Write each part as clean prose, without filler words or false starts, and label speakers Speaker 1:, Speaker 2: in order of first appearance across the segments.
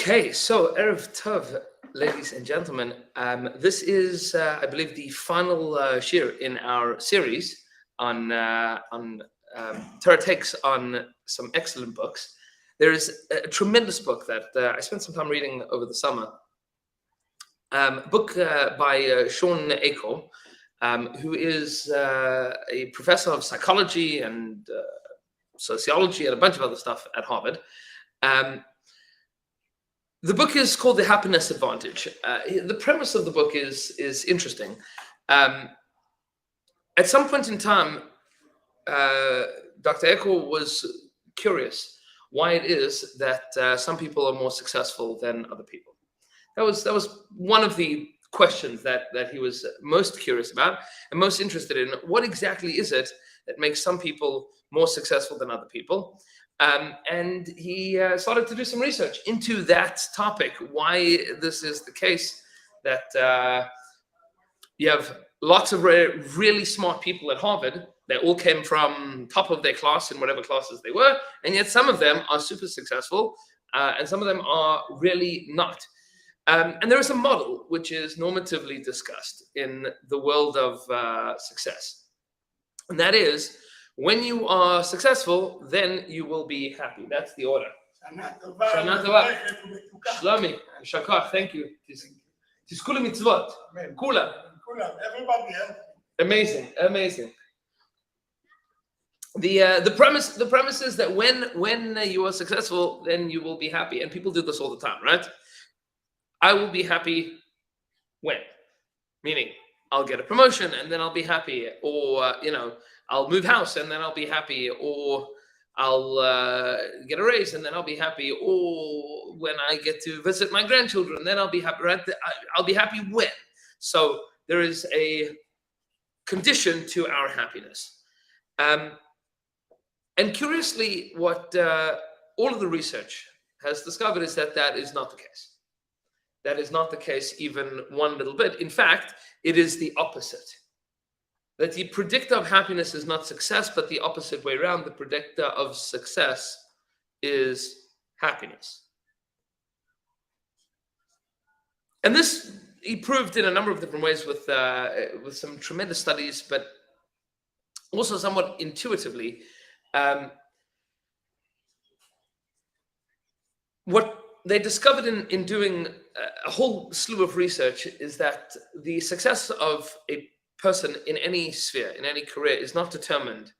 Speaker 1: Okay, so Erev Tov, ladies and gentlemen. This is, I believe, the final shir in our series on Torah takes on some excellent books. There is a tremendous book that I spent some time reading over the summer. Book by Sean Akel, who is a professor of psychology and sociology and a bunch of other stuff at Harvard. The book is called The Happiness Advantage. The premise of the book is interesting. At some point in time, Dr. Akel was curious why it is that some people are more successful than other people. That was one of the questions that he was most curious about and most interested in. What exactly is it that makes some people more successful than other people? And he started to do some research into that topic, why this is the case, that you have lots of really smart people at Harvard. They all came from top of their class in whatever classes they were, and yet some of them are super successful, and some of them are really not. And there is a model which is normatively discussed in the world of success, and that is, when you are successful, then you will be happy. That's the order. Shana Tova. Shlomi, Shakach, thank you. Tizkula mitzvot. Kula.
Speaker 2: Everybody else.
Speaker 1: Amazing. The premise is that when you are successful, then you will be happy. And people do this all the time, right? I will be happy when? Meaning, I'll get a promotion and then I'll be happy. Or, I'll move house and then I'll be happy, or I'll get a raise and then I'll be happy, or when I get to visit my grandchildren, then I'll be happy. Right? I'll be happy when. So there is a condition to our happiness. And curiously, what all of the research has discovered is that is not the case. That is not the case even one little bit. In fact, it is the opposite. That the predictor of happiness is not success, but the opposite way around. The predictor of success is happiness. And this he proved in a number of different ways with some tremendous studies, but also somewhat intuitively. What they discovered in doing a whole slew of research is that the success of a person in any sphere, in any career, is not determined,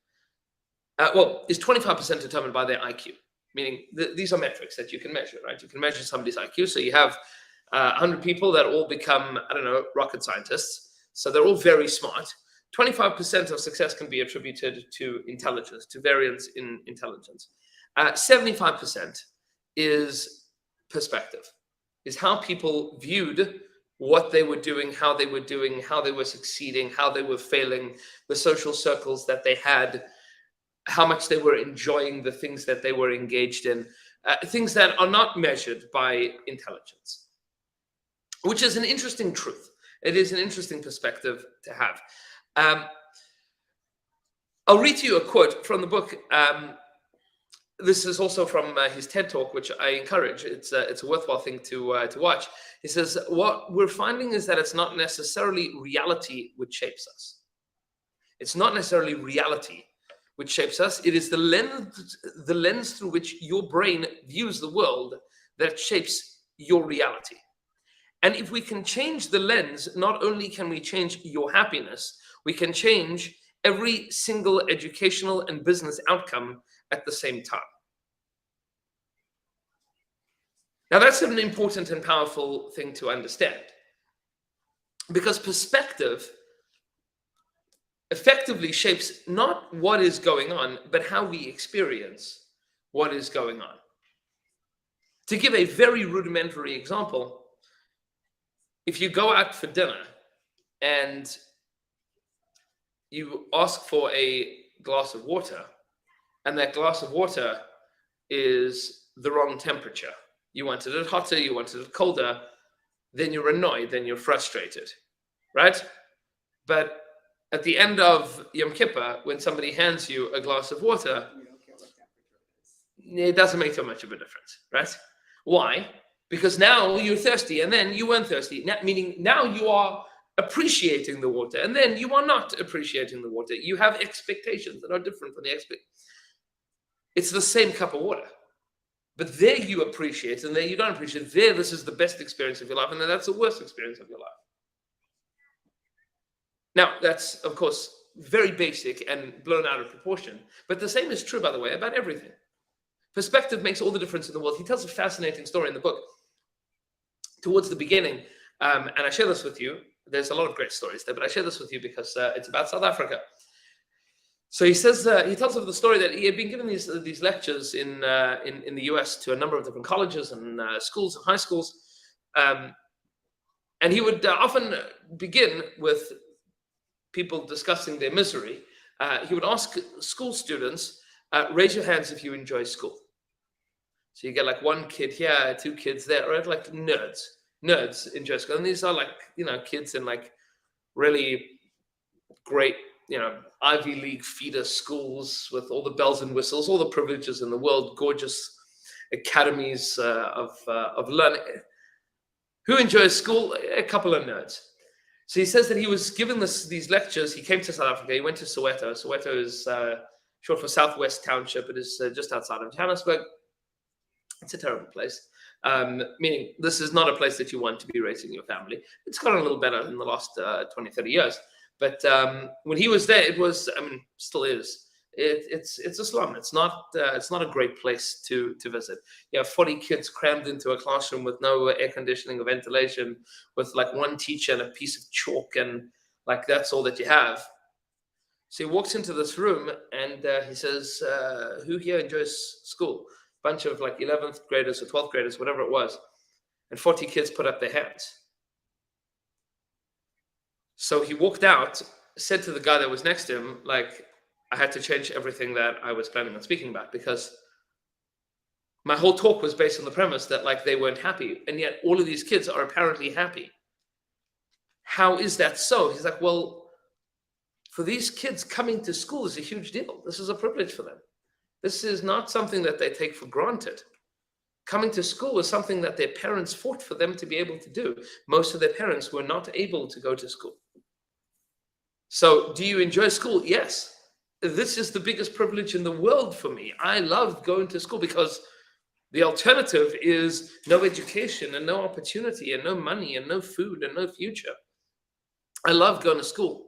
Speaker 1: is 25% determined by their IQ, meaning these are metrics that you can measure, right? You can measure somebody's IQ. So you have 100 people that all become, rocket scientists. So they're all very smart. 25% of success can be attributed to intelligence, to variance in intelligence. 75% is perspective, is how people viewed what they were doing, how they were succeeding, how they were failing, the social circles that they had, how much they were enjoying the things that they were engaged in, things that are not measured by intelligence, which is an interesting truth. It is an interesting perspective to have. I'll read to you a quote from the book. This is also from his TED Talk, which I encourage. It's a worthwhile thing to watch. He says, what we're finding is that it's not necessarily reality which shapes us. It's not necessarily reality which shapes us. It is the lens through which your brain views the world that shapes your reality. And if we can change the lens, not only can we change your happiness, we can change every single educational and business outcome at the same time. Now, that's an important and powerful thing to understand, because perspective effectively shapes not what is going on, but how we experience what is going on. To give a very rudimentary example, if you go out for dinner and you ask for a glass of water, and that glass of water is the wrong temperature. You wanted it hotter, you wanted it colder, then you're annoyed, then you're frustrated, right? But at the end of Yom Kippur, when somebody hands you a glass of water, it doesn't make so much of a difference, right? Why? because now you're thirsty and then you weren't thirsty. Meaning now you are appreciating the water and then you are not appreciating the water. You have expectations that are different from the It's the same cup of water. But there you appreciate and there you don't appreciate. There, this is the best experience of your life, and then that's the worst experience of your life. Now, that's, of course, very basic and blown out of proportion. But the same is true, by the way, about everything. Perspective makes all the difference in the world. He tells a fascinating story in the book. Towards the beginning, and I share this with you. There's a lot of great stories there, but I share this with you because it's about South Africa. So he says he tells of the story that he had been giving these lectures in the US to a number of different colleges and schools and high schools, and he would often begin with people discussing their misery. He would ask school students, raise your hands if you enjoy school. So you get like one kid here, two kids there, right? Like nerds enjoy school, and these are like kids in like really great Ivy League feeder schools with all the bells and whistles, all the privileges in the world, gorgeous academies of learning. Who enjoys school? A couple of nerds. So he says that he was given these lectures. He came to South Africa. He went to Soweto. Soweto is short for Southwest Township. It is just outside of Johannesburg. It's a terrible place. Meaning this is not a place that you want to be raising your family. It's gotten a little better in the last 20, 30 years. But when he was there, it was, still is. It's a slum. It's not a great place to visit. You have 40 kids crammed into a classroom with no air conditioning or ventilation, with like one teacher and a piece of chalk, and like that's all that you have. So he walks into this room and he says, "Who here enjoys school?" Bunch of like 11th graders or 12th graders, whatever it was, and 40 kids put up their hands. So he walked out, said to the guy that was next to him, like, I had to change everything that I was planning on speaking about, because my whole talk was based on the premise that like they weren't happy, and yet all of these kids are apparently happy. How is that so? He's like, well, for these kids, coming to school is a huge deal. This is a privilege for them. This is not something that they take for granted. Coming to school is something that their parents fought for them to be able to do. Most of their parents were not able to go to school. So do you enjoy school? Yes. This is the biggest privilege in the world for me. I love going to school because the alternative is no education and no opportunity and no money and no food and no future. I love going to school.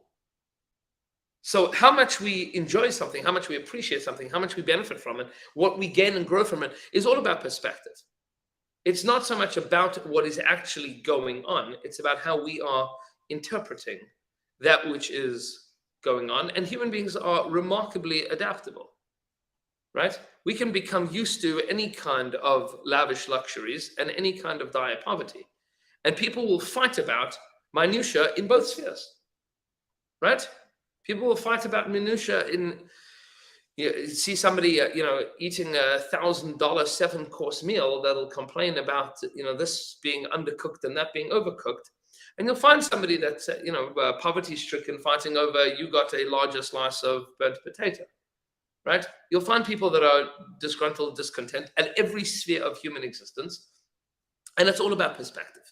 Speaker 1: So how much we enjoy something, how much we appreciate something, how much we benefit from it, what we gain and grow from it is all about perspective. It's not so much about what is actually going on. It's about how we are interpreting that which is going on. And human beings are remarkably adaptable, right? We can become used to any kind of lavish luxuries and any kind of dire poverty. And people will fight about minutiae in both spheres, right? People will fight about minutiae in, you see somebody, eating $1,000 7-course meal that'll complain about, this being undercooked and that being overcooked. And you'll find somebody that's, poverty-stricken fighting over, you got a larger slice of burnt potato, right? You'll find people that are disgruntled, discontent at every sphere of human existence. And it's all about perspective.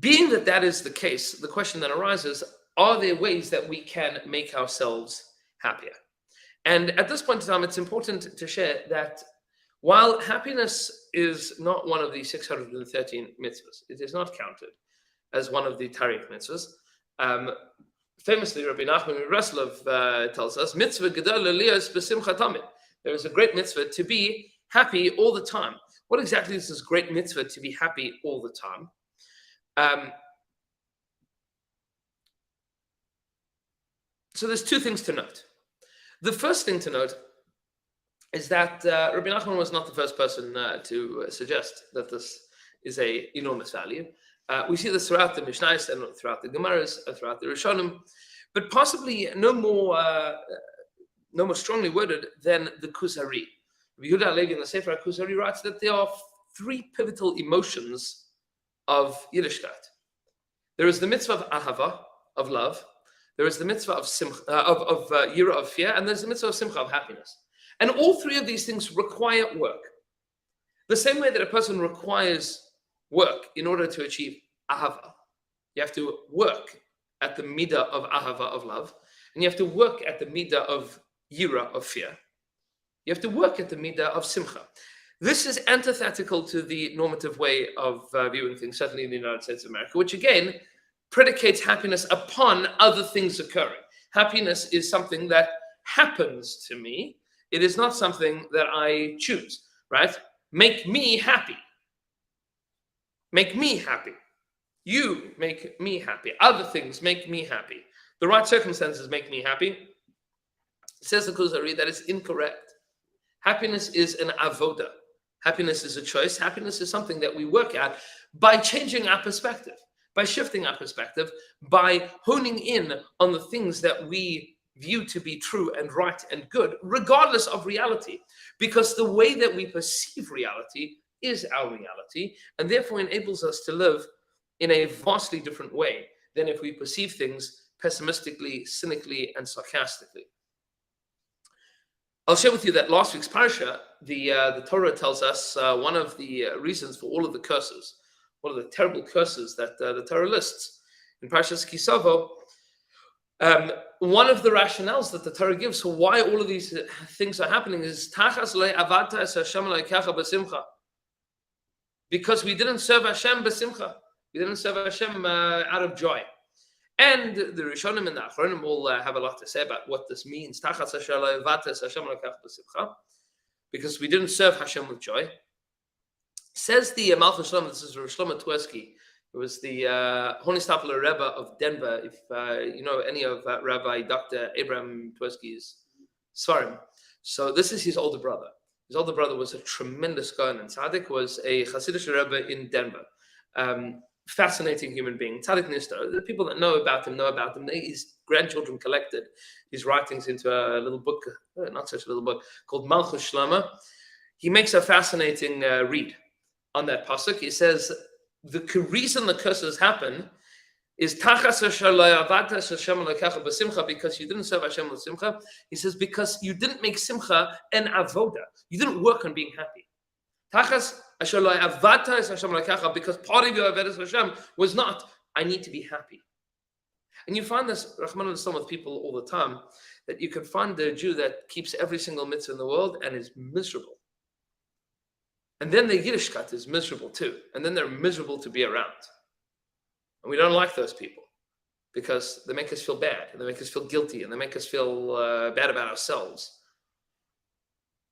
Speaker 1: Being that is the case, the question then arises, are there ways that we can make ourselves happier? And at this point in time, it's important to share that while happiness is not one of the 613 mitzvahs, it is not counted as one of the Tariq mitzvahs. Famously, Rabbi Nachman Breslov tells us, mitzvah gedol liyos b'simcha tamid. There is a great mitzvah to be happy all the time. What exactly is this great mitzvah to be happy all the time? So there's two things to note. The first thing to note is that Rabbi Nachman was not the first person to suggest that this is an enormous value. We see this throughout the Mishnayos and throughout the Gemaras, throughout the Rishonim, but possibly no more strongly worded than the Kuzari. Rabbi Yehuda Halevi in the Sefer Kuzari writes that there are 3 pivotal emotions of Yiddishkeit. There is the mitzvah of ahava, of love. There is the mitzvah of simcha, of yira, of fear, and there's the mitzvah of simcha, of happiness. And all 3 of these things require work. The same way that a person requires work in order to achieve ahava. You have to work at the midah of ahava, of love, and you have to work at the midah of yira, of fear. You have to work at the midah of simcha. This is antithetical to the normative way of viewing things, certainly in the United States of America, which again predicates happiness upon other things occurring. Happiness is something that happens to me. It is not something that I choose, right? Make me happy. Make me happy. You make me happy. Other things make me happy. The right circumstances make me happy. Says the Kuzari that is incorrect. Happiness is an avoda. Happiness is a choice. Happiness is something that we work at by changing our perspective, by shifting our perspective, by honing in on the things that we view to be true and right and good, regardless of reality. Because the way that we perceive reality is our reality, and therefore enables us to live in a vastly different way than if we perceive things pessimistically, cynically, and sarcastically. I'll share with you that last week's parasha, the Torah tells us one of the reasons for all of the curses, one of the terrible curses that the Torah lists in Parashas Kisavo. One of the rationales that the Torah gives for why all of these things are happening is because we didn't serve Hashem b'simcha. We didn't serve Hashem out of joy. And the Rishonim and the Achronim will have a lot to say about what this means. Because we didn't serve Hashem with joy. Says the Malchus Shlomo, this is Shlomo Twersky, who was the Honestapler Rebbe of Denver. If you know any of Rabbi Dr. Abraham Twersky's Svarim. So this is his older brother. His older brother was a tremendous Kohen, and Tzaddik was a Hasidic Rebbe in Denver. Fascinating human being. Tzaddik Nister. The people that know about him. His grandchildren collected his writings into a little book, not such a little book, called Malchus Shlomo. He makes a fascinating read on that pasuk. He says the reason the curses happen is because you didn't serve Hashem with simcha. He says because you didn't make simcha an avoda. You didn't work on being happy. Because part of your Avodas Hashem was not, I need to be happy. And you find this, Rahman al-Islam, with people all the time, that you can find a Jew that keeps every single mitzvah in the world and is miserable. And then the Yiddishkeit is miserable too. And then they're miserable to be around. And we don't like those people because they make us feel bad, and they make us feel guilty, and they make us feel bad about ourselves.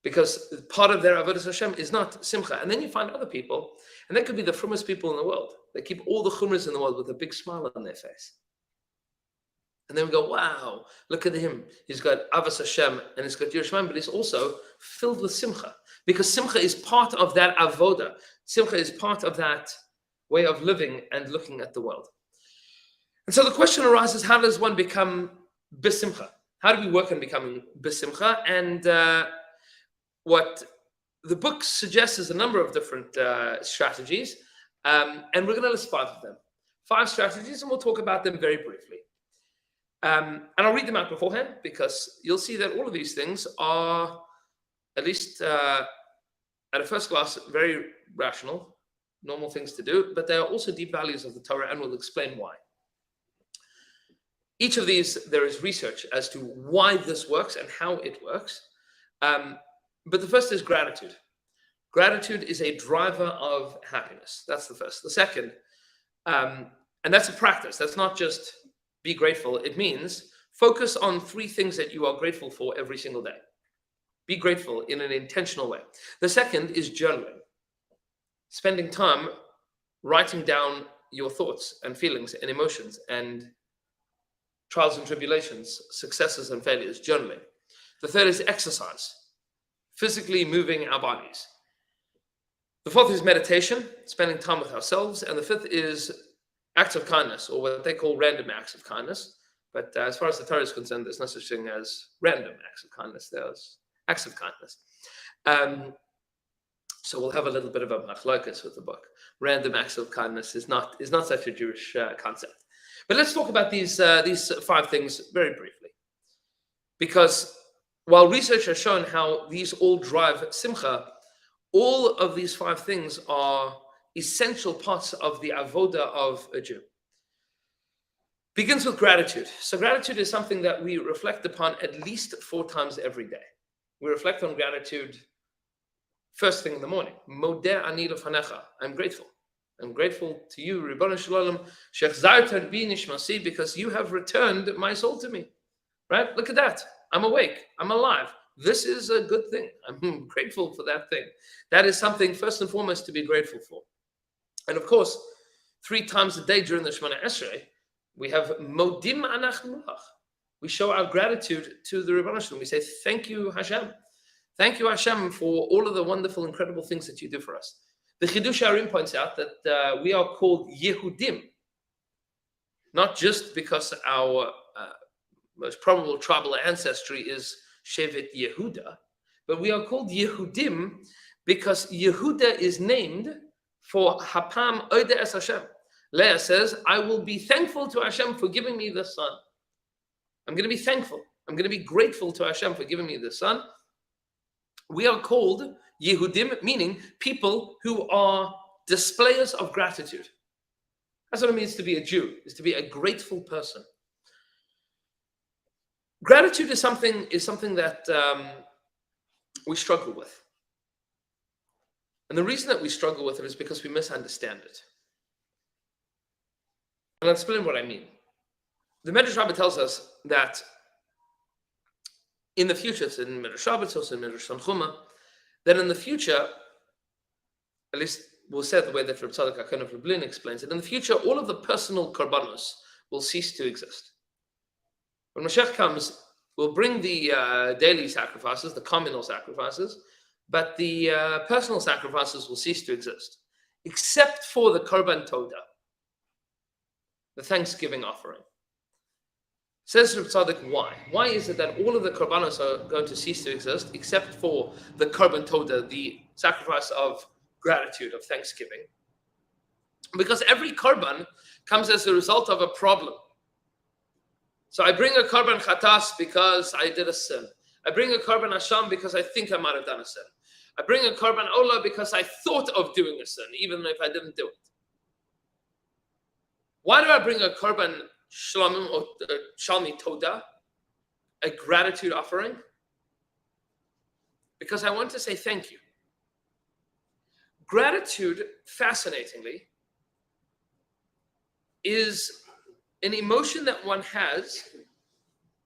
Speaker 1: Because part of their Avodas Hashem is not simcha. And then you find other people, and they could be the frumest people in the world. They keep all the chumras in the world with a big smile on their face. And then we go, wow, look at him. He's got Avodas Hashem and he's got Yerushalayim, but he's also filled with simcha. Because simcha is part of that avoda. Simcha is part of that way of living and looking at the world. And so the question arises, how does one become besimcha? How do we work on becoming besimcha? And what the book suggests is a number of different strategies, and we're going to list 5 of them. 5 strategies, and we'll talk about them very briefly. And I'll read them out beforehand, because you'll see that all of these things are, at least at a first glance, very rational, normal things to do, but they are also deep values of the Torah, and we'll explain why. Each of these, there is research as to why this works and how it works. But the first is gratitude. Gratitude is a driver of happiness. That's the first. The second, and that's a practice. That's not just be grateful. It means focus on 3 things that you are grateful for every single day. Be grateful in an intentional way. The second is journaling. Spending time writing down your thoughts and feelings and emotions and trials and tribulations, successes and failures, journaling. The third is exercise. Physically moving our bodies. The 4th is meditation, spending time with ourselves. And the 5th is acts of kindness, or what they call random acts of kindness. But as far as the Torah is concerned, there's no such thing as random acts of kindness. There's acts of kindness. So we'll have a little bit of a machlokas with the book. Random acts of kindness is not such a Jewish concept. But let's talk about these 5 things very briefly. Because while research has shown how these all drive simcha, All of these 5 things are essential parts of the avoda of a Jew. Begins with gratitude. So gratitude is something that we reflect upon at least 4 times every day. We reflect on gratitude first thing in the morning. Modeh ani lefanecha. I'm grateful. I'm grateful to you, Ribbon Shalom, shechzarta bi nishmasi, because you have returned my soul to me. Right? Look at that. I'm awake. I'm alive. This is a good thing. I'm grateful for that thing. That is something first and foremost to be grateful for. And of course, 3 times a day during the Shemona Esrei, we have modim anachnu lach. We show our gratitude to the Ribbon Shalom. We say, thank you, Hashem. Thank you, Hashem, for all of the wonderful, incredible things that you do for us. The Chidush Harim points out that we are called Yehudim, not just because our most probable tribal ancestry is Shevet Yehuda, but we are called Yehudim because Yehuda is named for Hapam Oide Es Hashem. Leah says, I will be thankful to Hashem for giving me the son. I'm going to be thankful. I'm going to be grateful to Hashem for giving me the son. We are called Yehudim, meaning people who are displayers of gratitude. That's what it means to be a Jew, is to be a grateful person. Gratitude is something that we struggle with. And the reason that we struggle with it is because we misunderstand it. And I'll explain what I mean. The Medrash Rabbah tells us that in the future, it's in Medrash Rabbah, it's also in Medrash Tanchuma, that in the future, at least we'll say it the way that Reb Tzadok HaKohen of Lublin explains it, in the future, all of the personal korbanos will cease to exist. When Mashiach comes, we'll bring the daily sacrifices, the communal sacrifices, but the personal sacrifices will cease to exist, except for the Korban Todah, the thanksgiving offering. Says Reb Tzadok, why? Why is it that all of the korbanos are going to cease to exist, except for the Korban Todah, the sacrifice of gratitude, of thanksgiving? Because every korban comes as a result of a problem. So I bring a korban chatas because I did a sin. I bring a korban hasham because I think I might have done a sin. I bring a korban olah because I thought of doing a sin, even if I didn't do it. Why do I bring a korban shalom or shalmi todah, a gratitude offering? Because I want to say thank you. Gratitude, fascinatingly, is an emotion that one has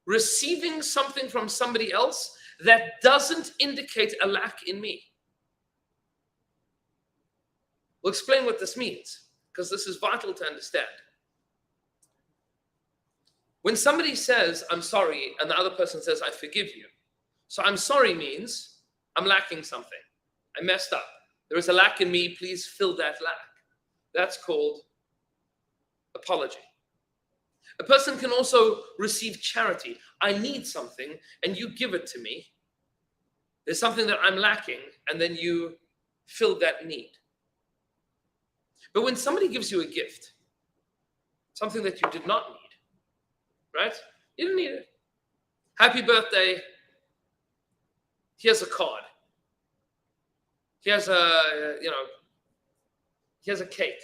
Speaker 1: receiving something from somebody else that doesn't indicate a lack in me. We'll explain what this means, because this is vital to understand. When somebody says, I'm sorry, and the other person says, I forgive you. So I'm sorry means I'm lacking something. I messed up. There is a lack in me. Please fill that lack. That's called apology. A person can also receive charity. I need something, and you give it to me. There's something that I'm lacking, and then you fill that need. But when somebody gives you a gift, something that you did not need, right? You didn't need it. Happy birthday. Here's a card. Here's a cake.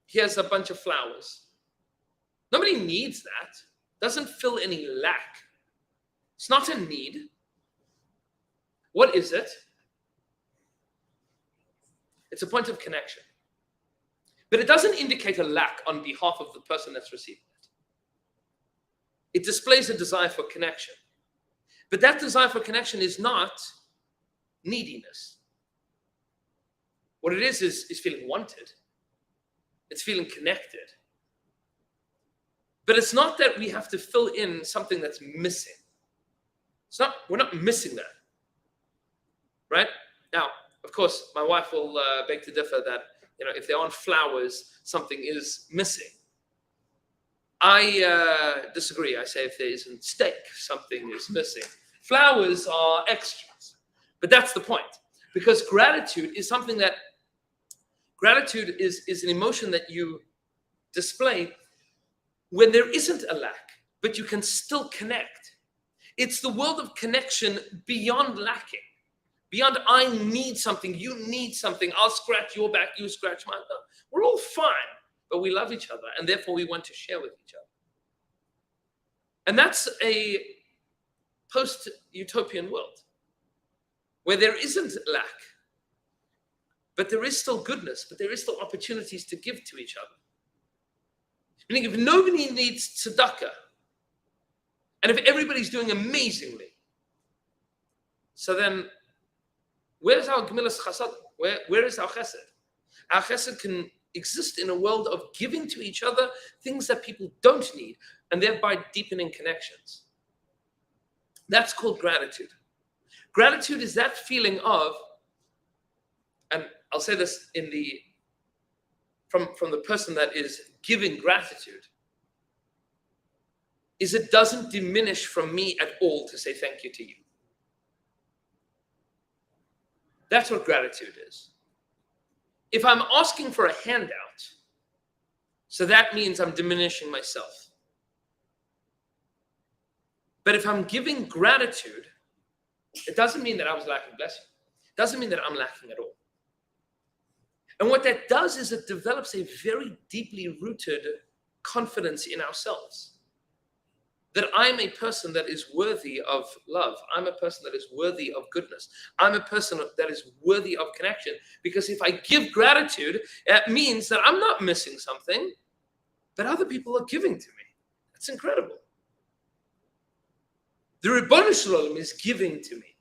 Speaker 1: Here's a bunch of flowers. Nobody needs that. Doesn't fill any lack. It's not a need. What is it? It's a point of connection. But it doesn't indicate a lack on behalf of the person that's receiving it. It displays a desire for connection. But that desire for connection is not neediness. What it is feeling wanted. It's feeling connected. But it's not that we have to fill in something that's missing. We're not missing that. Right? Now, of course, my wife will beg to differ that, if there aren't flowers, something is missing. I disagree. I say if there isn't steak, something is missing. Flowers are extras. But that's the point. Because gratitude is something that, gratitude is an emotion that you display when there isn't a lack, but you can still connect. It's the world of connection beyond lacking. Beyond I need something, you need something, I'll scratch your back, you scratch mine. No, we're all fine, but we love each other, and therefore we want to share with each other. And that's a post-utopian world where there isn't lack, but there is still goodness, but there is still opportunities to give to each other. Meaning if nobody needs tzedakah, and if everybody's doing amazingly, so then where's our gemilas chasad? Where is our chesed? Our chesed can exist in a world of giving to each other things that people don't need, and thereby deepening connections. That's called gratitude. Gratitude is that feeling of, and I'll say this from the person that is giving gratitude, is it doesn't diminish from me at all to say thank you to you. That's what gratitude is. If I'm asking for a handout, so that means I'm diminishing myself. But if I'm giving gratitude, it doesn't mean that I was lacking blessing. It doesn't mean that I'm lacking at all. And what that does is it develops a very deeply rooted confidence in ourselves. That I'm a person that is worthy of love. I'm a person that is worthy of goodness. I'm a person that is worthy of connection. Because if I give gratitude, it means that I'm not missing something, but other people are giving to me. That's incredible. The Ribbon Shalom is giving to me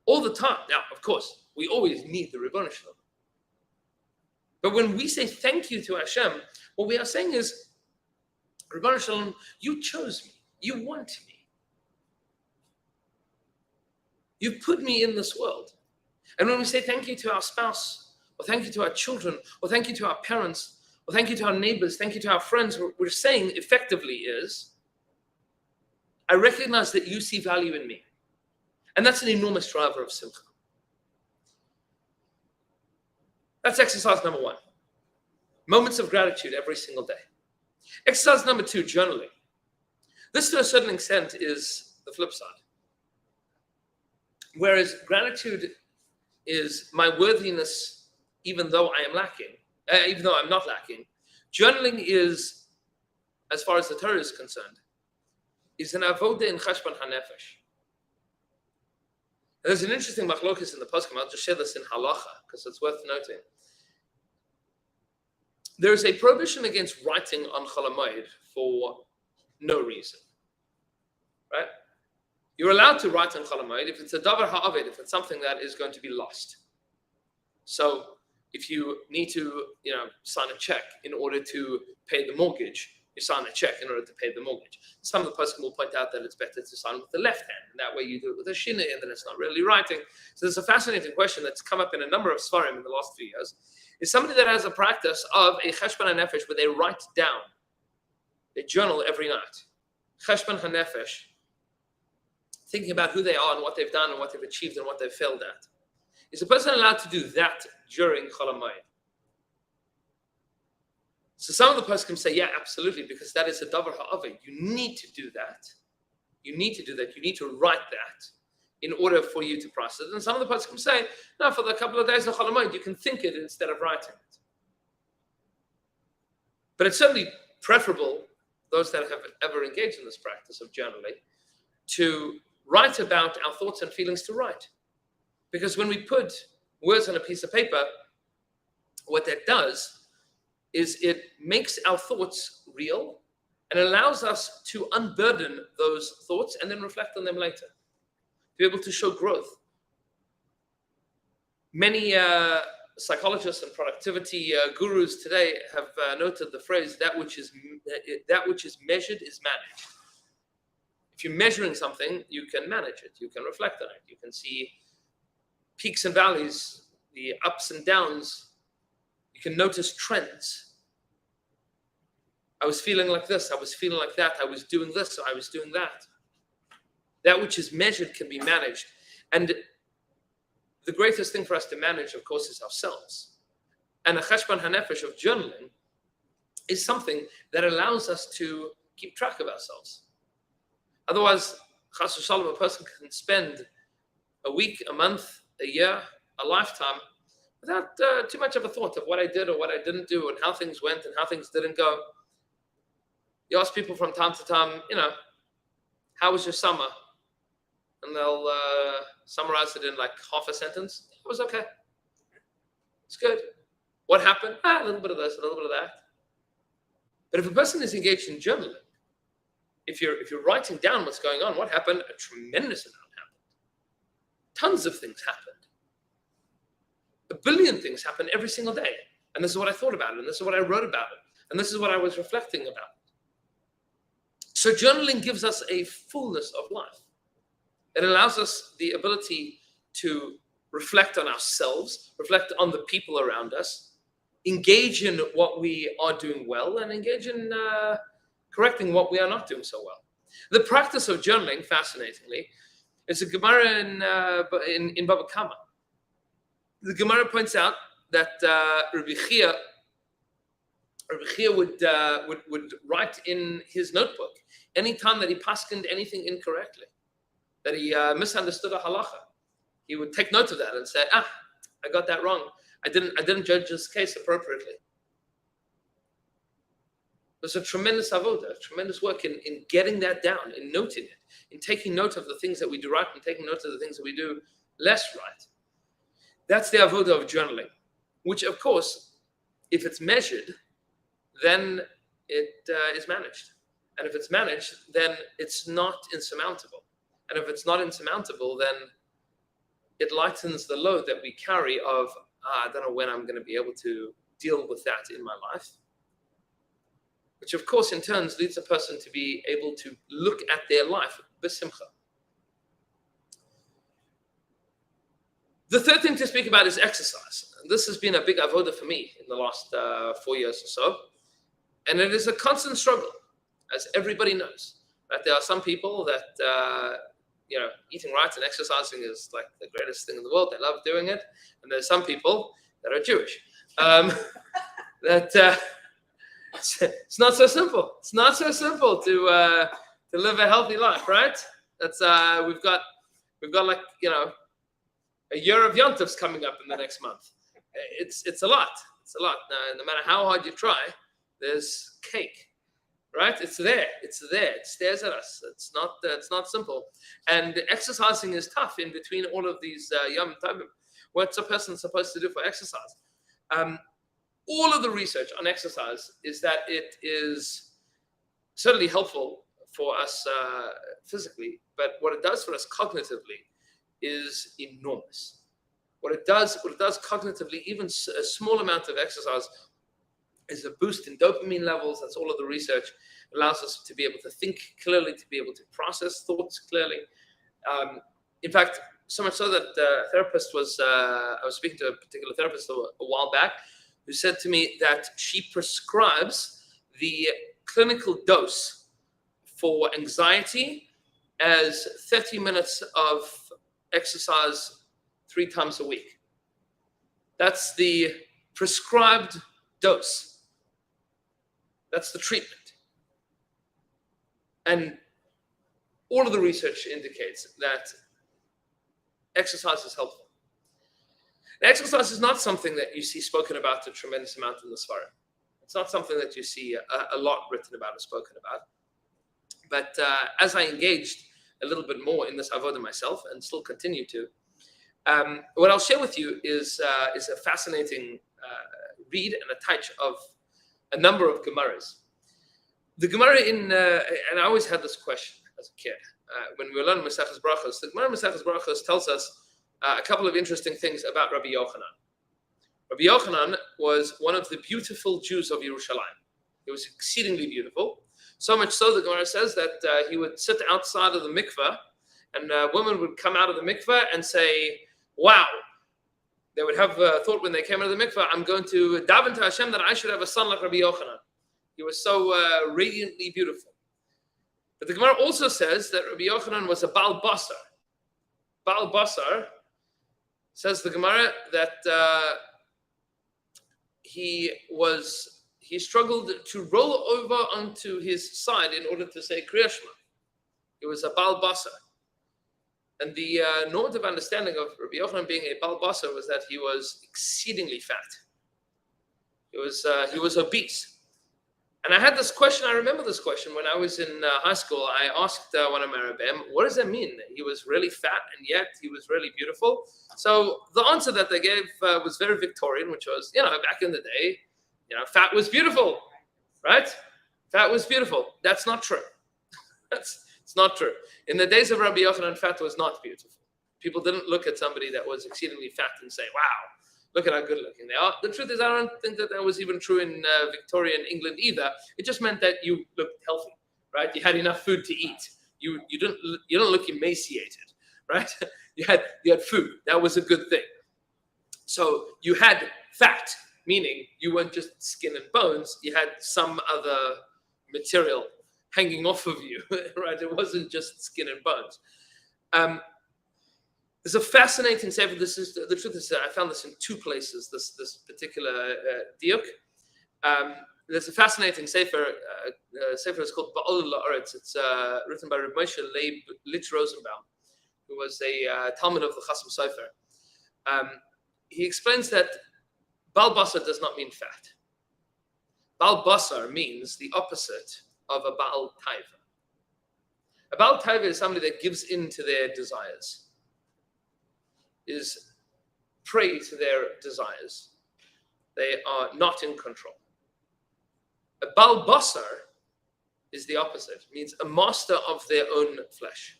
Speaker 1: all the time. Now, of course, we always need the Ribbon Shalom. But when we say thank you to Hashem, what we are saying is, Ribbon Shalom, you chose me. You want me. You put me in this world. And when we say thank you to our spouse, or thank you to our children, or thank you to our parents, or thank you to our neighbors, thank you to our friends, what we're saying effectively is, I recognize that you see value in me. And that's an enormous driver of Simcha. That's exercise number 1. Moments of gratitude every single day. Exercise number 2, journaling. This, to a certain extent, is the flip side. Whereas gratitude is my worthiness, even though I am lacking, even though I'm not lacking. Journaling is, as far as the Torah is concerned, is an avoda in cheshbon hanefesh. There's an interesting machlokas in the poskim. I'll just share this in halacha because it's worth noting. There's a prohibition against writing on Chol HaMoed for no reason, right? You're allowed to write on Chol HaMoed if it's a davar ha'aved, if it's something that is going to be lost. So if you need to, sign a check in order to pay the mortgage, you sign a check in order to pay the mortgage. Some of the person will point out that it's better to sign with the left hand, and that way you do it with a shinei, and then it's not really writing. So there's a fascinating question that's come up in a number of svarim in the last few years. Is somebody that has a practice of a cheshbon hanefesh where they write down, they journal every night. Cheshbon hanefesh, thinking about who they are and what they've done and what they've achieved and what they've failed at. Is a person allowed to do that during Chol HaMoed? So some of the poskim say, yeah, absolutely, because that is a davar ha'aved. You need to do that. You need to do that. You need to write that in order for you to process it. And some of the poskim say, no, for the couple of days of Chol HaMoed, you can think it instead of writing it. But it's certainly preferable, those that have ever engaged in this practice of journaling, to write about our thoughts and feelings to write. Because when we put words on a piece of paper, what that does is it makes our thoughts real and allows us to unburden those thoughts and then reflect on them later. To be able to show growth. Many psychologists and productivity gurus today have noted the phrase, that which is measured is managed. If you're measuring something, you can manage it. You can reflect on it. You can see peaks and valleys, the ups and downs. You can notice trends. I was feeling like this. I was feeling like that. I was doing this. So I was doing that. That which is measured can be managed. And the greatest thing for us to manage, of course, is ourselves. And a cheshbon hanefesh of journaling is something that allows us to keep track of ourselves. Otherwise, chas v'shalom, a person can spend a week, a month, a year, a lifetime, without too much of a thought of what I did or what I didn't do and how things went and how things didn't go. You ask people from time to time, how was your summer? And they'll summarize it in like half a sentence. It was okay. It's good. What happened? A little bit of this, a little bit of that. But if a person is engaged in journaling, if you're writing down what's going on, what happened? A tremendous amount happened. Tons of things happened. 1 billion things happen every single day. And this is what I thought about it. And this is what I wrote about it. And this is what I was reflecting about. So journaling gives us a fullness of life. It allows us the ability to reflect on ourselves, reflect on the people around us, engage in what we are doing well, and engage in correcting what we are not doing so well. The practice of journaling, fascinatingly, is a Gemara in Baba Kama. The Gemara points out that Rabbi Chia would write in his notebook anytime that he paskined anything incorrectly, that he misunderstood a halacha. He would take note of that and say, I got that wrong. I didn't judge this case appropriately. There's a tremendous avodah, tremendous work in getting that down, in noting it, in taking note of the things that we do right and taking note of the things that we do less right. That's the avodah of journaling, which, of course, if it's measured, then it is managed. And if it's managed, then it's not insurmountable. And if it's not insurmountable, then it lightens the load that we carry of, I don't know when I'm going to be able to deal with that in my life. Which, of course, in turn leads a person to be able to look at their life with Simcha. The third thing to speak about is exercise. And this has been a big avodah for me in the last 4 years or so. And it is a constant struggle, as everybody knows. Right? There are some people that, eating right and exercising is like the greatest thing in the world. They love doing it. And there's some people that are Jewish. It's not so simple. It's not so simple to live a healthy life, right? That's we've got like a year of Yom Tovs coming up in the next month. It's a lot. It's a lot. No matter how hard you try, there's cake, right? It's there. It's there. It stares at us. It's not simple. And exercising is tough in between all of these Yom Tovim. What's a person supposed to do for exercise? All of the research on exercise is that it is certainly helpful for us physically, but what it does for us cognitively is enormous. What it does cognitively, even a small amount of exercise, is a boost in dopamine levels. That's all of the research. It allows us to be able to think clearly, to be able to process thoughts clearly. In fact, so much so that I was speaking to a particular therapist a while back, who said to me that she prescribes the clinical dose for anxiety as 30 minutes of exercise 3 times a week. That's the prescribed dose. That's the treatment. And all of the research indicates that exercise is helpful. Exercise is not something that you see spoken about a tremendous amount in the Svarim. It's not something that you see a lot written about or spoken about. But as I engaged a little bit more in this avodah myself, and still continue to, what I'll share with you is a fascinating read and a touch of a number of Gemaras. The Gemara and I always had this question as a kid. When we were learning Maseches Brachos, the Gemara Maseches Brachos tells us a couple of interesting things about Rabbi Yochanan. Rabbi Yochanan was one of the beautiful Jews of Yerushalayim. He was exceedingly beautiful. So much so, the Gemara says that he would sit outside of the mikveh, and a woman would come out of the mikveh and say, wow. They would have thought when they came out of the mikveh, I'm going to daven to Hashem that I should have a son like Rabbi Yochanan. He was so radiantly beautiful. But the Gemara also says that Rabbi Yochanan was a Baal Basar. Baal Basar, says the Gemara, that he struggled to roll over onto his side in order to say Kriya Shema. He was a Baal Basar. And the normative understanding of Rabbi Yochanan being a Baal Basar was that he was exceedingly fat. He was obese. And I had this question, I remember this question when I was in high school. I asked one of my rabbim, what does that mean? He was really fat and yet he was really beautiful. So the answer that they gave was very Victorian, which was, back in the day, fat was beautiful, right? Fat was beautiful. That's not true. It's not true. In the days of Rabbi Yochanan, fat was not beautiful. People didn't look at somebody that was exceedingly fat and say, wow, look at how good looking they are. The truth is, I don't think that was even true in Victorian England either. It just meant that you looked healthy, right? You had enough food to eat. You don't look emaciated, right? You had food. That was a good thing. So you had fat, meaning you weren't just skin and bones. You had some other material hanging off of you, right? It wasn't just skin and bones. There's a fascinating sefer. The truth is that I found this in two places. This particular diuk. There's a fascinating sefer. Sefer is called Ba'ol La'aretz. It's written by Reb Moshe Leib Litz Rosenbaum, who was a Talmud of the Chasam Sofer. He explains that Baal Basar does not mean fat. Baal Basar means the opposite of a Baal Taiva. A Baal Taiva is somebody that gives in to their desires, is prey to their desires. They are not in control. A Baal Basar is the opposite, means a master of their own flesh.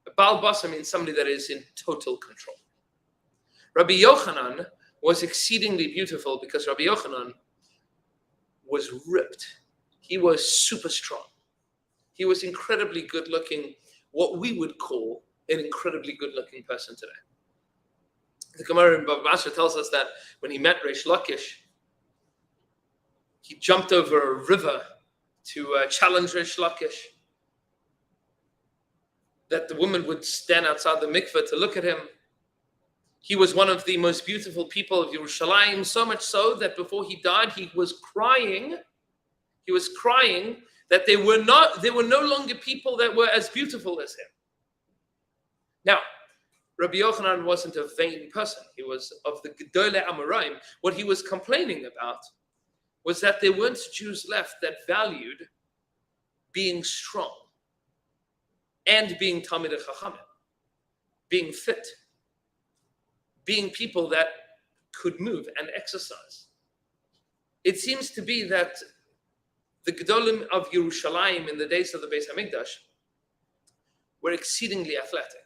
Speaker 1: A Baal Basar means somebody that is in total control. Rabbi Yochanan was exceedingly beautiful because Rabbi Yochanan was ripped. He was super strong. He was incredibly good looking, what we would call an incredibly good looking person today. The Gemara in Bava Basra tells us that when he met Reish Lakish, he jumped over a river to challenge Reish Lakish. That the woman would stand outside the mikveh to look at him. He was one of the most beautiful people of Yerushalayim, so much so that before he died, he was crying. He was crying that there were no longer people that were as beautiful as him. Now, Rabbi Yochanan wasn't a vain person. He was of the Gedolei Amoraim. What he was complaining about was that there weren't Jews left that valued being strong and being Talmidei Chachamim, being fit, being people that could move and exercise. It seems to be that the Gedolim of Yerushalayim in the days of the Beis Hamikdash were exceedingly athletic.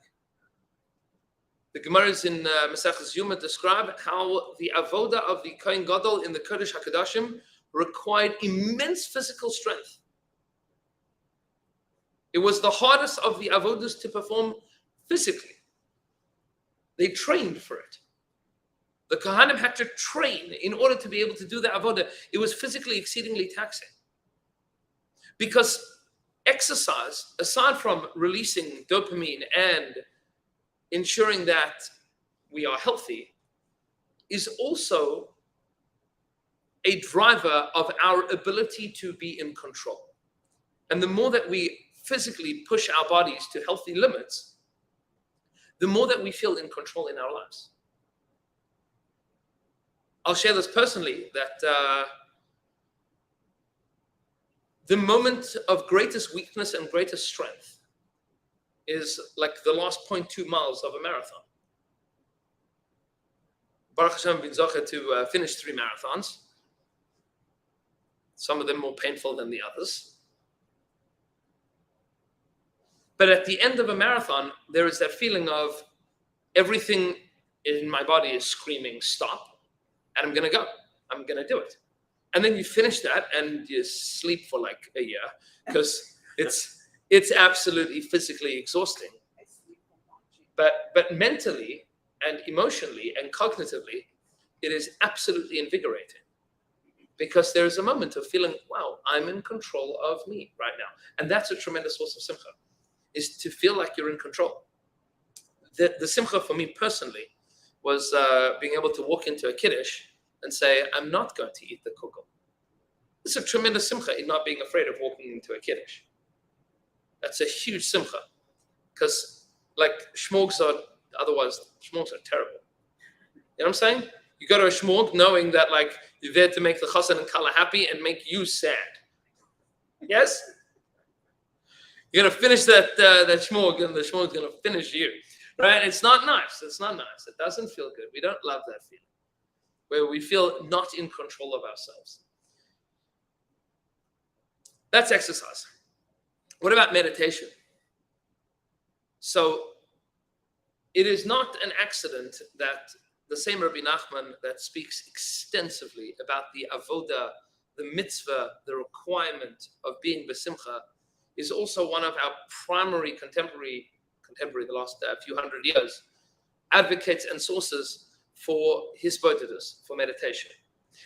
Speaker 1: The Gemaras in Maseches Yuma describe how the avoda of the Kohen Gadol in the Kodesh HaKadoshim required immense physical strength. It was the hardest of the avodas to perform physically. They trained for it. The Kohanim had to train in order to be able to do the avodah. It was physically exceedingly taxing. Because exercise, aside from releasing dopamine and ensuring that we are healthy, is also a driver of our ability to be in control. And the more that we physically push our bodies to healthy limits, the more that we feel in control in our lives. I'll share this personally, that the moment of greatest weakness and greatest strength is like the last 0.2 miles of a marathon. Baruch Hashem, been zocher to finish 3 marathons. Some of them more painful than the others. But at the end of a marathon, there is that feeling of everything in my body is screaming, stop, and I'm going to go. I'm going to do it. And then you finish that and you sleep for like a year because it's absolutely physically exhausting. But mentally and emotionally and cognitively, it is absolutely invigorating. Because there is a moment of feeling, wow, I'm in control of me right now. And that's a tremendous source of simcha, is to feel like you're in control. The simcha for me personally was being able to walk into a kiddush and say, I'm not going to eat the kugel. It's a tremendous simcha in not being afraid of walking into a kiddush. That's a huge simcha. because like shmorgs are terrible. You know what I'm saying? You go to a shmorg knowing that like you're there to make the chassan and kala happy and make you sad. Yes? You're gonna finish that shmorg, and the shmorg's gonna finish you. Right? It's not nice. It's not nice. It doesn't feel good. We don't love that feeling. Where we feel not in control of ourselves. That's exercise. What about meditation? So it is not an accident that the same Rabbi Nachman that speaks extensively about the avoda, the mitzvah, the requirement of being besimcha, is also one of our primary contemporary, the last few hundred years, advocates and sources for hisbodedus, for meditation.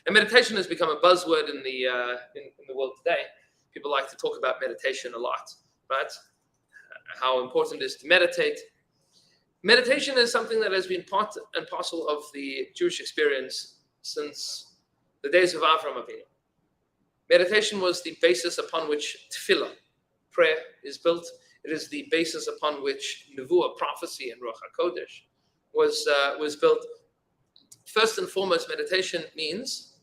Speaker 1: And meditation has become a buzzword in the world today. People like to talk about meditation a lot, right? How important it is to meditate. Meditation is something that has been part and parcel of the Jewish experience since the days of Avraham Avinu. Meditation was the basis upon which tefillah, prayer, is built. It is the basis upon which nevuah, prophecy, and Ruach HaKodesh was built. First and foremost, meditation means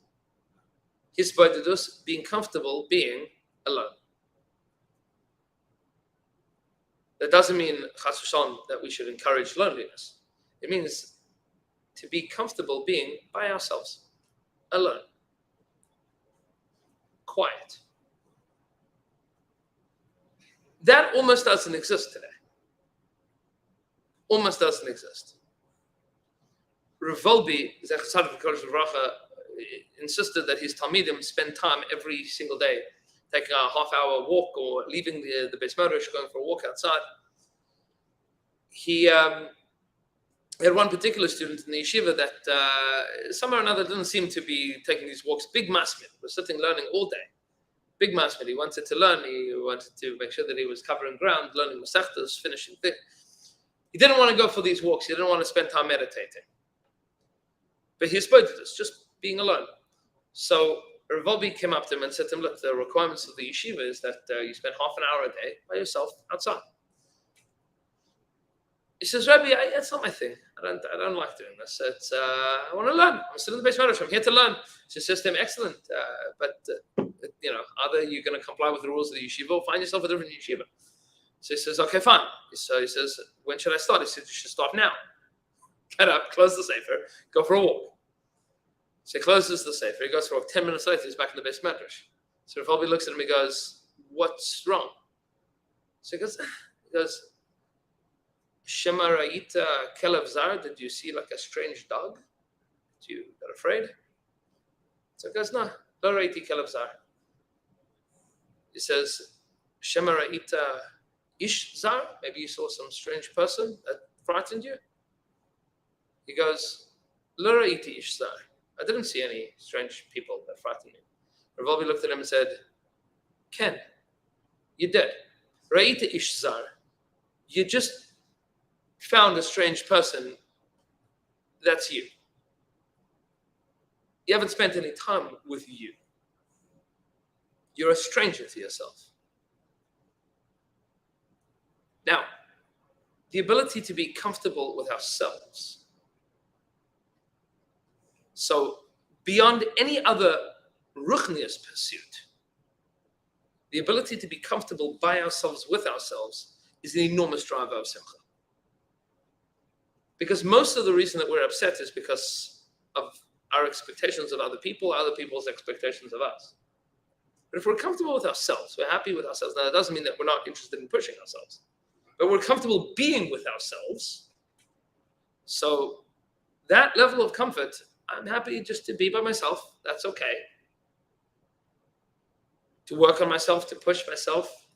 Speaker 1: hisbodedus, being comfortable being alone. That doesn't mean, chas v'shalom, that we should encourage loneliness. It means to be comfortable being by ourselves, alone, quiet. That almost doesn't exist today. Almost doesn't exist. Rav Volbe, insisted that his Talmidim spend time every single day, taking a half-hour walk or leaving the Beis Medrash, going for a walk outside. He had one particular student in the yeshiva that somehow or another didn't seem to be taking these walks. Big masmid, was sitting learning all day. Big masmid. He wanted to learn. He wanted to make sure that he was covering ground, learning masechtas, finishing things. He didn't want to go for these walks. He didn't want to spend time meditating. But he spoke to us, just being alone. So Rav Volbe came up to him and said to him, look, the requirements of the yeshiva is that you spend half an hour a day by yourself outside. He says, Rabbi, that's not my thing. I don't like doing this. I want to learn. I'm still in the Beis Medrash. I'm here to learn. She says to him, excellent. But either you're going to comply with the rules of the yeshiva or find yourself a different yeshiva. So he says, okay, fine. So he says, when should I start? He says, you should start now. Get up, close the sefer, go for a walk. So he closes the sefer. He goes for a walk. 10 minutes later, he's back in the Beis Medrash. So Rav Volbe looks at him and goes, what's wrong? So he goes, Shema ra'ita kelev zar, did you see like a strange dog? Did you got afraid? So he goes, no, lo ra'iti kelev zar. He says, Shema ra'ita ish zar, maybe you saw some strange person that frightened you? He goes, lo ra'iti ish zar. I didn't see any strange people that frightened me. Rav Volbe looked at him and said, Ken, you did. Ra'ita ish zar. You just found a strange person, that's you. You haven't spent any time with you. You're a stranger to yourself. Now, the ability to be comfortable with ourselves. So, beyond any other ruchnius pursuit, the ability to be comfortable by ourselves, with ourselves, is an enormous driver of Simcha. Because most of the reason that we're upset is because of our expectations of other people's expectations of us. But if we're comfortable with ourselves, we're happy with ourselves, now that doesn't mean that we're not interested in pushing ourselves. But we're comfortable being with ourselves. So that level of comfort, I'm happy just to be by myself. That's okay. To work on myself, to push myself,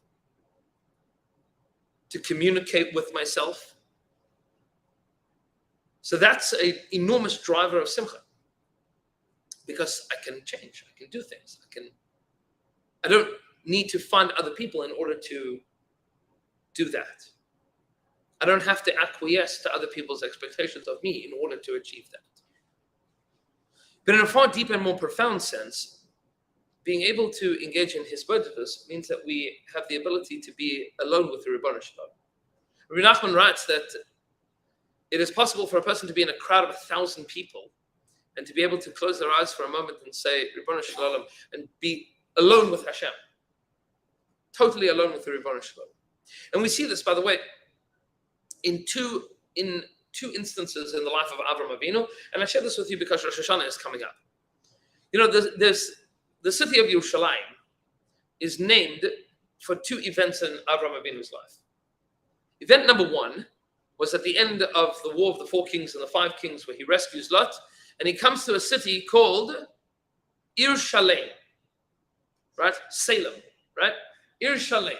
Speaker 1: to communicate with myself. So that's an enormous driver of Simcha. Because I can change, I can do things. I don't need to find other people in order to do that. I don't have to acquiesce to other people's expectations of me in order to achieve that. But in a far deeper and more profound sense, being able to engage in hisbodedus means that we have the ability to be alone with the Ribono Shel Olam. Rabbi Nachman writes that it is possible for a person to be in a crowd of 1,000 people and to be able to close their eyes for a moment and say, Ribbon Shalom, and be alone with Hashem. Totally alone with the Ribbon Shalom. And we see this, by the way, in two instances in the life of Avram Avinu, and I share this with you because Rosh Hashanah is coming up. You know, there's the city of Yerushalayim is named for two events in Avram Avinu's life. Event number one was at the end of the War of the Four Kings and the Five Kings, where he rescues Lot, and he comes to a city called Yerushalayim, right? Salem, right? Yerushalayim.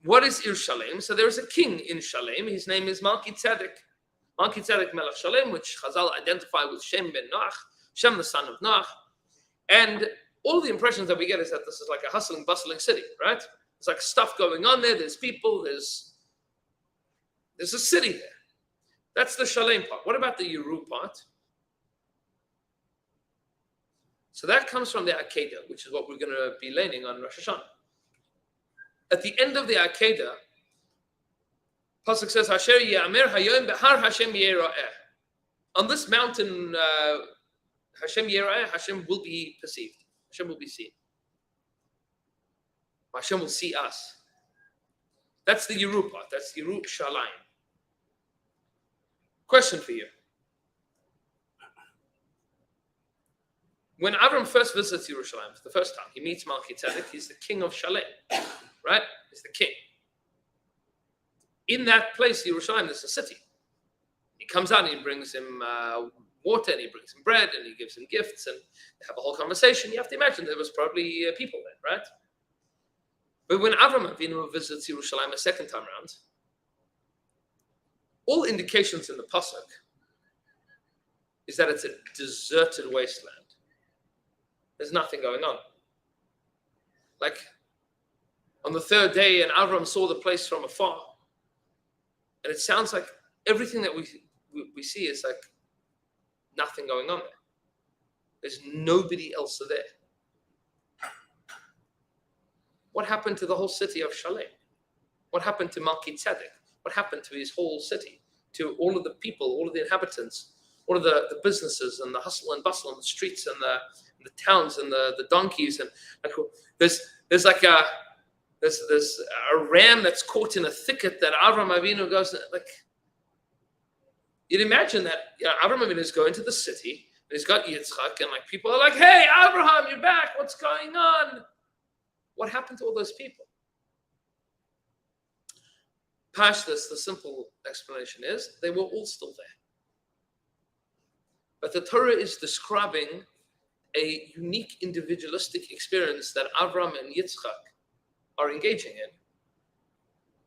Speaker 1: What is Yerushalayim? So there is a king in Shalem. His name is Malki Tzedek. Malki Tzedek Melech Shalem, which Chazal identify with Shem ben Noach, Shem the son of Noach. And all the impressions that we get is that this is like a hustling, bustling city, right? There's like stuff going on there. There's people. There's a city there. That's the Shalem part. What about the Yeru part? So that comes from the Akedah, which is what we're going to be learning on Rosh Hashanah. At the end of the Akedah, Pasuk says, Hasher Ya'amir Hayom Behar Hashem Yera'eh. On this mountain, Hashem Yera'eh, Hashem will be perceived. Hashem will be seen. Hashem will see us. That's the Yeru part. That's Yeru Shalayim. Question for you. When Avram first visits Yerushalayim for the first time, he meets Malki Tzedek. He's the king of Shalem, right? He's the king. In that place, Yerushalayim, there's a city. He comes out and he brings him water, and he brings him bread, and he gives him gifts, and they have a whole conversation. You have to imagine there was probably people there, right? But when Avram Avinu visits Yerushalayim a second time around, all indications in the pasuk is that it's a deserted wasteland. There's nothing going on. Like on the third day, and Avram saw the place from afar, and it sounds like everything that we see is like nothing going on there. There's nobody else there. What happened to the whole city of Shalem? What happened to Malki Tzedek? What happened to his whole city? To all of the people, all of the inhabitants, all of the businesses and the hustle and bustle on the streets and the towns and the donkeys, and like, there's a ram that's caught in a thicket that Avram Avinu goes like. You'd imagine that Avram Avinu is going to the city and he's got Yitzchak, and like people are like, "Hey, Abraham, you're back. What's going on? What happened to all those people?" Past this, the simple explanation is they were all still there. But the Torah is describing a unique individualistic experience that Avram and Yitzchak are engaging in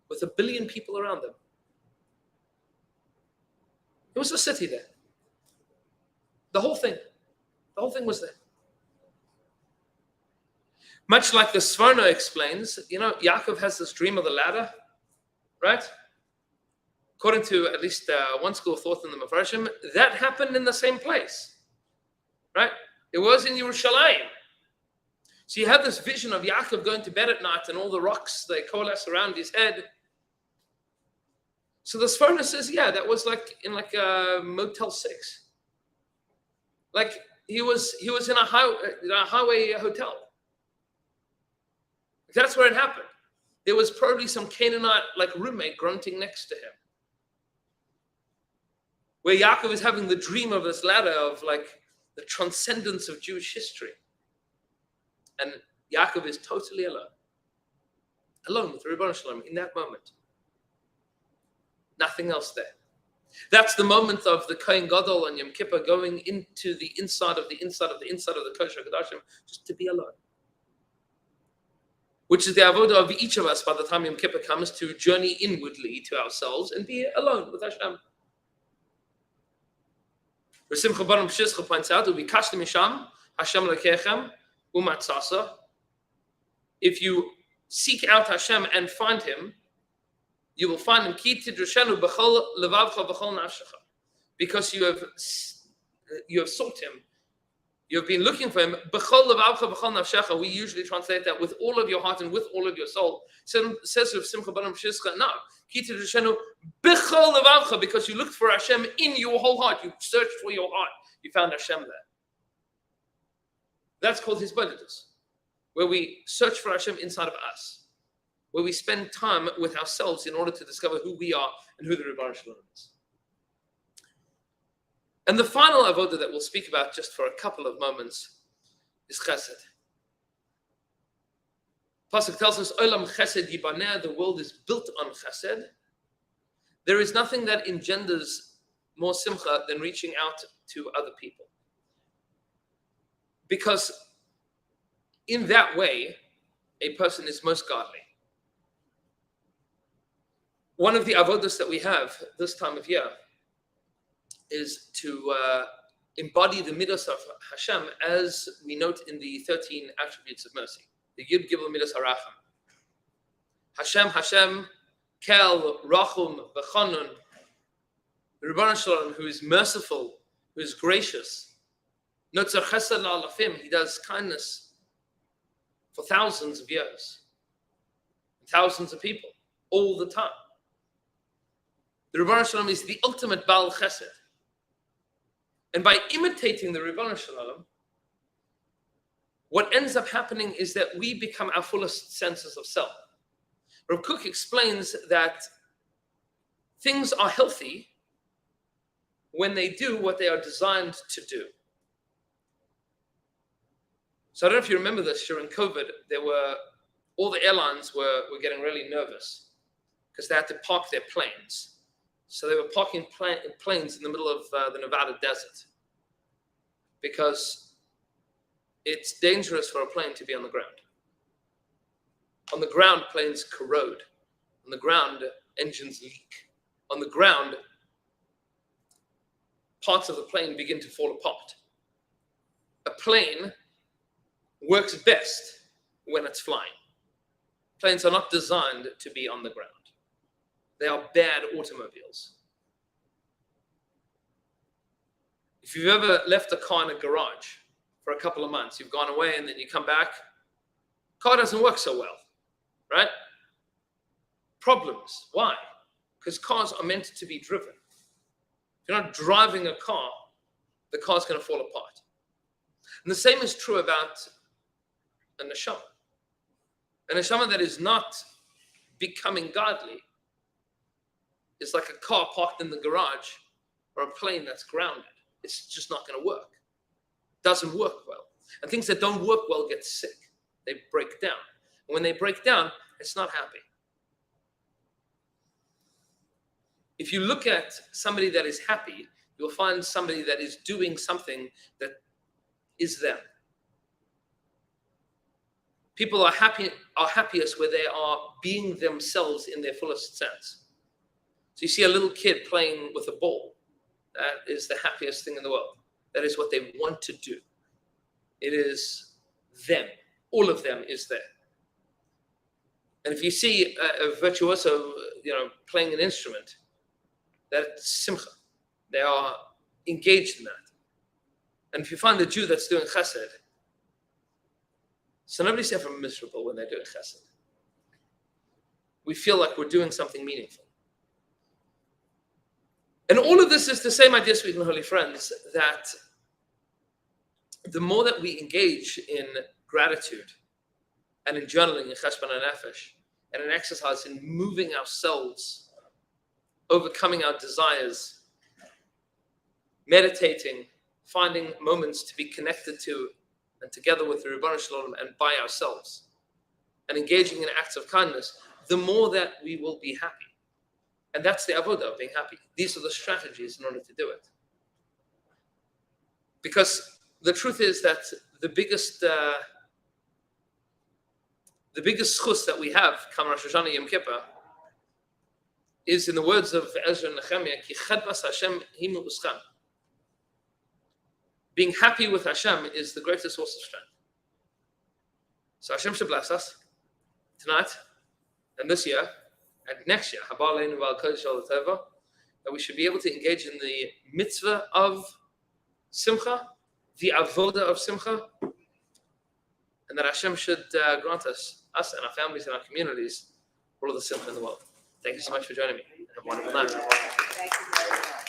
Speaker 1: with 1 billion people around them. It was a city there. The whole thing was there. Much like the Sforno explains, Yaakov has this dream of the ladder, right? According to at least one school of thought in the Mefarshim, that happened in the same place, right? It was in Yerushalayim. So you have this vision of Yaakov going to bed at night and all the rocks, they coalesce around his head. So the Sforno says, yeah, that was like in like a Motel 6. Like he was in a highway hotel. That's where it happened. There was probably some Canaanite like roommate grunting next to him. Where Yaakov is having the dream of this ladder of like the transcendence of Jewish history. And Yaakov is totally alone. Alone with the Ribbon Shalom in that moment. Nothing else there. That's the moment of the Kohen Gadol and Yom Kippur going into the inside of the Kodesh HaKodashim just to be alone. Which is the avodah of each of us by the time Yom Kippur comes, to journey inwardly to ourselves and be alone with Hashem. Simcha points out, Hashem lekechem umatzasa. If you seek out Hashem and find Him, you will find Him. Ki tidroshenu b'chol levavcha b'chol nafshecha. Because you have sought Him, You've been looking for him. B'chol levavcha v'chol nafshecha. We usually translate that with all of your heart and with all of your soul. Says of Simcha Baram Shizcha, no. Kiti Rishenu b'chol levavcha, because you looked for Hashem in your whole heart. You searched for your heart. You found Hashem there. That's called Hisbodedus, where we search for Hashem inside of us, where we spend time with ourselves in order to discover who we are and who the Rebbeinu Shalom is. And the final avodah that we'll speak about just for a couple of moments is chesed. Pasuk tells us, Olam chesed yibaneh, the world is built on chesed. There is nothing that engenders more simcha than reaching out to other people. Because in that way, a person is most godly. One of the avodas that we have this time of year is to embody the midas of Hashem, as we note in the 13 attributes of mercy. The Yud Gimel Midas Haracham. Hashem, Hashem, Kel, Rachum, V'chonun. The Rebbeinu Shalom, who is merciful, who is gracious. Notzer Chesed La'alafim, he does kindness for thousands of years, thousands of people, all the time. The Rebbeinu Shalom is the ultimate Baal Chesed. And by imitating the Rebbeinu Shalom, what ends up happening is that we become our fullest senses of self. Rav Kook explains that things are healthy when they do what they are designed to do. So I don't know if you remember this, during COVID, all the airlines were getting really nervous because they had to park their planes. So they were parking planes in the middle of the Nevada desert because it's dangerous for a plane to be on the ground. On the ground, planes corrode. On the ground, engines leak. On the ground, parts of the plane begin to fall apart. A plane works best when it's flying. Planes are not designed to be on the ground. They are bad automobiles. If you've ever left a car in a garage for a couple of months, you've gone away and then you come back, car doesn't work so well, right? Problems. Why? Because cars are meant to be driven. If you're not driving a car, the car's going to fall apart. And the same is true about a neshama. A neshama that is not becoming godly is like a car parked in the garage or a plane that's grounded. It's just not going to work. Doesn't work well. And things that don't work well get sick. They break down. And when they break down, it's not happy. If you look at somebody that is happy, you'll find somebody that is doing something that is them. People are happiest where they are being themselves in their fullest sense. So you see a little kid playing with a ball. That is the happiest thing in the world. That is what they want to do. It is them. All of them is there. And if you see a virtuoso, playing an instrument, that's simcha. They are engaged in that. And if you find a Jew that's doing chesed, so nobody's ever miserable when they're doing chesed. We feel like we're doing something meaningful. And all of this is the same idea, sweet and holy friends, that the more that we engage in gratitude and in journaling, in cheshbon nefesh, and in exercise, in moving ourselves, overcoming our desires, meditating, finding moments to be connected to and together with the Rebbeinu Shalom and by ourselves, and engaging in acts of kindness, the more that we will be happy. And that's the avodah of being happy. These are the strategies in order to do it. Because the truth is that the biggest chus that we have, Kam Rosh Hashanah Yom Kippur, is in the words of Ezra and Nehemiah, Ki chedvas Hashem himu uschem. Being happy with Hashem is the greatest source of strength. So Hashem should bless us tonight and this year and next year, that we should be able to engage in the mitzvah of Simcha the avoda of Simcha, and that Hashem should grant us and our families and our communities, all of the Simcha in the world. Thank you so much for joining me. Have a wonderful night.
Speaker 3: Thank you very much.